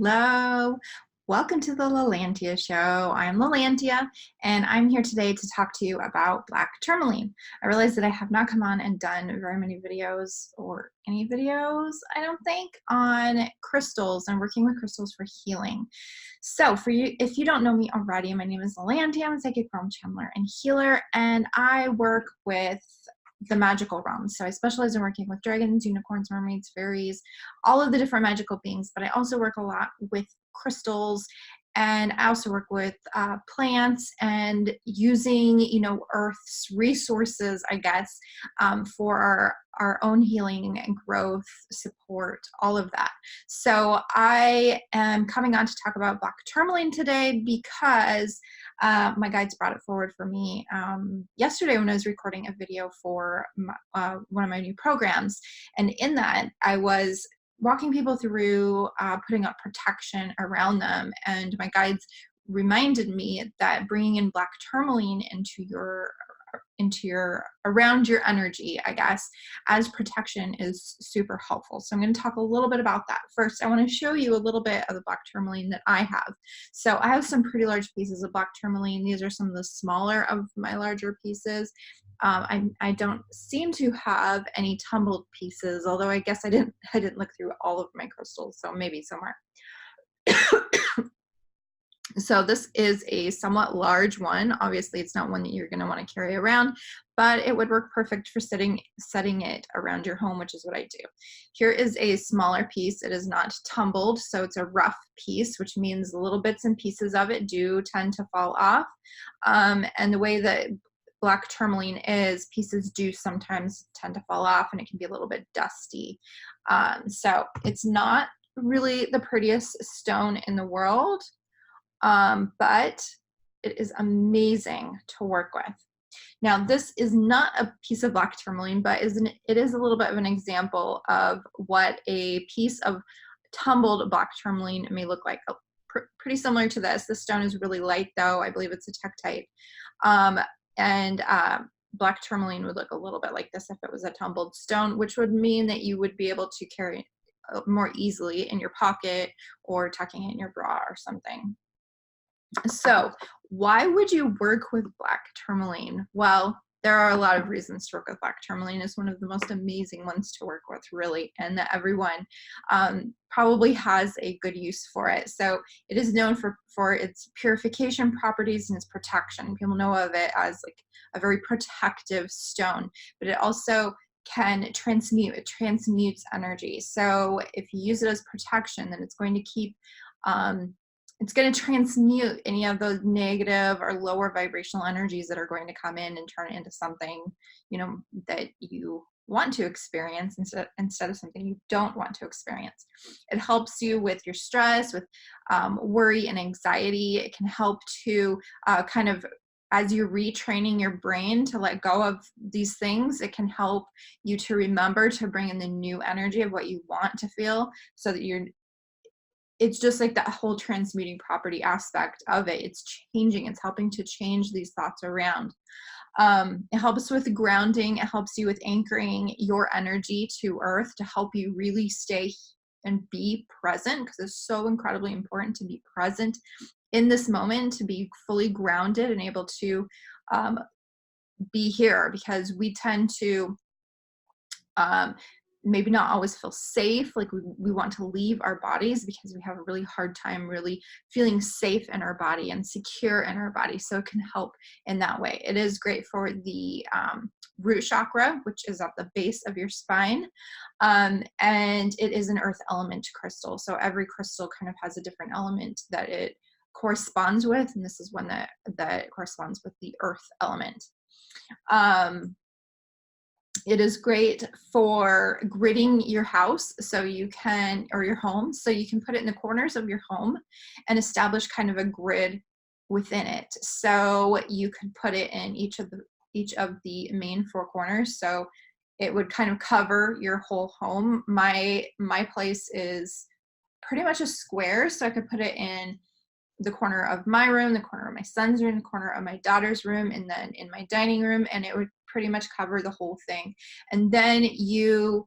Hello. Welcome to the Lalantia Show. I'm Lalantia, and I'm here today to talk to you about black tourmaline. I realize that I have not come on and done very many videos, or any videos, I don't think, on crystals and working with crystals for healing. So for you, if you don't know me already, my name is Lalantia. I'm a psychic realm channeler and healer, and I work with the magical realms. So I specialize in working with dragons, unicorns, mermaids, fairies, all of the different magical beings, but I also work a lot with crystals, and I also work with plants and using, Earth's resources, I guess, for our own healing and growth, support, all of that. So I am coming on to talk about black tourmaline today because my guides brought it forward for me yesterday when I was recording a video for one of my new programs. And in that, I was walking people through putting up protection around them. And my guides reminded me that bringing in black tourmaline into your around your energy, I guess, as protection is super helpful. So I'm going to talk a little bit about that. First, I want to show you a little bit of the black tourmaline that I have. So I have some pretty large pieces of black tourmaline. These are some of the smaller of my larger pieces. I don't seem to have any tumbled pieces, although I guess I didn't look through all of my crystals, so maybe somewhere. So this is a somewhat large one. Obviously, it's not one that you're going to want to carry around, but it would work perfect for setting it around your home, which is what I do. Here is a smaller piece. It is not tumbled, so it's a rough piece, which means little bits and pieces of it do tend to fall off. And the way that black tourmaline is, pieces do sometimes tend to fall off, and it can be a little bit dusty. So it's not really the prettiest stone in the world, but it is amazing to work with. Now, this is not a piece of black tourmaline, but it is a little bit of an example of what a piece of tumbled black tourmaline may look like. Pretty similar to this. This stone is really light, though. I believe it's a tektite. And black tourmaline would look a little bit like this if it was a tumbled stone, which would mean that you would be able to carry it more easily in your pocket or tucking it in your bra or something. So why would you work with black tourmaline? Well, there are a lot of reasons to work with black tourmaline. It's one of the most amazing ones to work with, really, and that everyone probably has a good use for it. So it is known for its purification properties and its protection. People know of it as like a very protective stone, but it also can transmute. It transmutes energy. So if you use it as protection, then it's going to keep it's going to transmute any of those negative or lower vibrational energies that are going to come in and turn it into something, that you want to experience instead of something you don't want to experience. It helps you with your stress, with worry and anxiety. It can help to kind of, as you're retraining your brain to let go of these things, it can help you to remember to bring in the new energy of what you want to feel, so that it's just like that whole transmuting property aspect of it. It's changing. It's helping to change these thoughts around. It helps with grounding. It helps you with anchoring your energy to earth to help you really stay and be present, because it's so incredibly important to be present in this moment, to be fully grounded and able to be here, because we tend to maybe not always feel safe. Like we want to leave our bodies because we have a really hard time really feeling safe in our body and secure in our body. So it can help in that way. It is great for the root chakra, which is at the base of your spine. And it is an earth element crystal. So every crystal kind of has a different element that it corresponds with. And this is one that corresponds with the earth element. It is great for gridding your house, or your home, so you can put it in the corners of your home and establish kind of a grid within it. So you could put it in each of the main four corners, so it would kind of cover your whole home. My place is pretty much a square, so I could put it in the corner of my room, the corner of my son's room, the corner of my daughter's room, and then in my dining room, and it would pretty much cover the whole thing. And then you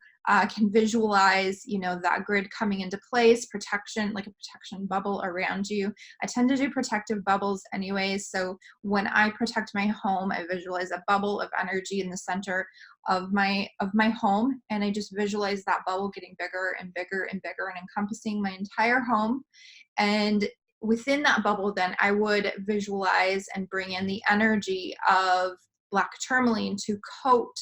can visualize, you know, that grid coming into place, protection, like a protection bubble around you. I tend to do protective bubbles anyways. So when I protect my home, I visualize a bubble of energy in the center of my home, and I just visualize that bubble getting bigger and bigger and bigger and encompassing my entire home. And within that bubble, then I would visualize and bring in the energy of black tourmaline to coat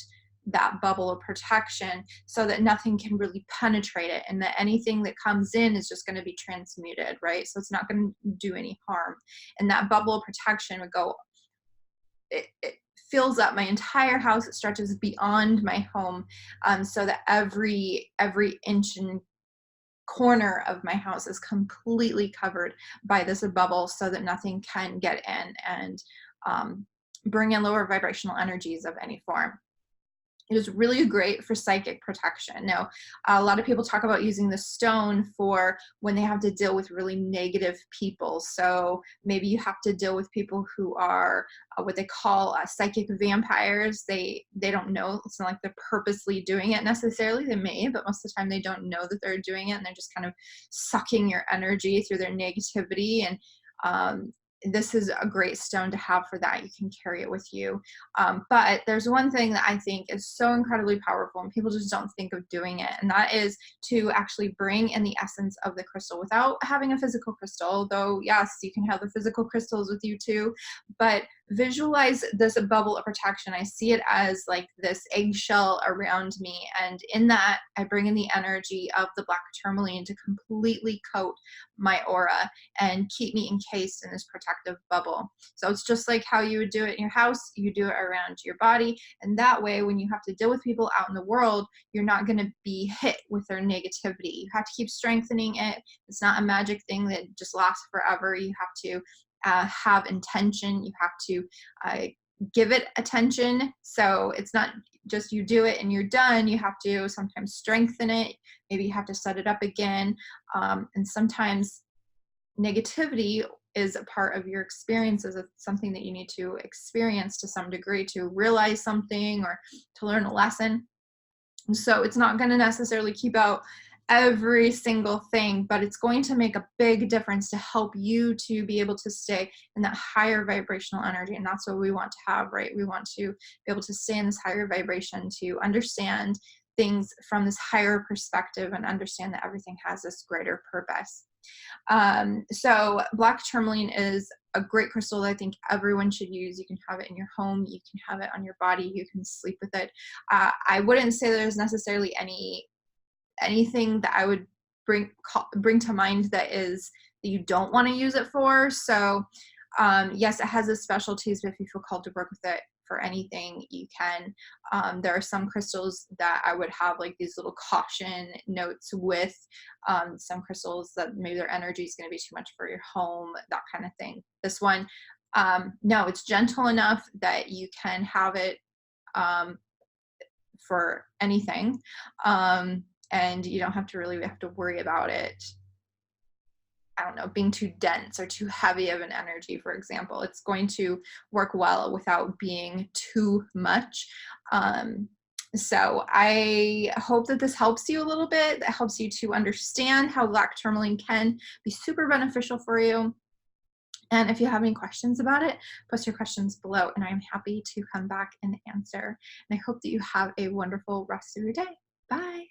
that bubble of protection so that nothing can really penetrate it, and that anything that comes in is just going to be transmuted, right? So it's not going to do any harm. And that bubble of protection would go, it fills up my entire house. It stretches beyond my home, so that every inch and corner of my house is completely covered by this bubble so that nothing can get in and bring in lower vibrational energies of any form. It is really great for psychic protection. Now, a lot of people talk about using the stone for when they have to deal with really negative people. So maybe you have to deal with people who are what they call psychic vampires. They don't know. It's not like they're purposely doing it necessarily. They may, but most of the time they don't know that they're doing it, and they're just kind of sucking your energy through their negativity. And this is a great stone to have for that. You can carry it with you. But there's one thing that I think is so incredibly powerful, and people just don't think of doing it. And that is to actually bring in the essence of the crystal without having a physical crystal. Though, yes, you can have the physical crystals with you too. But visualize this bubble of protection. I see it as like this eggshell around me. And in that, I bring in the energy of the black tourmaline to completely coat my aura and keep me encased in this protective bubble. So it's just like how you would do it in your house, you do it around your body. And that way, when you have to deal with people out in the world, you're not going to be hit with their negativity. You have to keep strengthening it. It's not a magic thing that just lasts forever. You have to have intention. You have to give it attention. So it's not just you do it and you're done. You have to sometimes strengthen it. Maybe you have to set it up again. And sometimes negativity is a part of your experiences. It's something that you need to experience to some degree to realize something or to learn a lesson. So it's not going to necessarily keep out every single thing, but it's going to make a big difference to help you to be able to stay in that higher vibrational energy. And that's what we want to have, right? We want to be able to stay in this higher vibration, to understand things from this higher perspective and understand that everything has this greater purpose. So black tourmaline is a great crystal that I think everyone should use. You can have it in your home. You can have it on your body. You can sleep with it. I wouldn't say there's necessarily anything that I would bring to mind that you don't want to use it for. So yes, it has its specialties, but if you feel called to work with it for anything, you can. There are some crystals that I would have like these little caution notes with, some crystals that maybe their energy is going to be too much for your home, that kind of thing. This one, no, it's gentle enough that you can have it for anything. And you don't have to worry about it, I don't know, being too dense or too heavy of an energy, for example. It's going to work well without being too much. So I hope that this helps you a little bit. That helps you to understand how black tourmaline can be super beneficial for you. And if you have any questions about it, post your questions below, and I'm happy to come back and answer. And I hope that you have a wonderful rest of your day. Bye.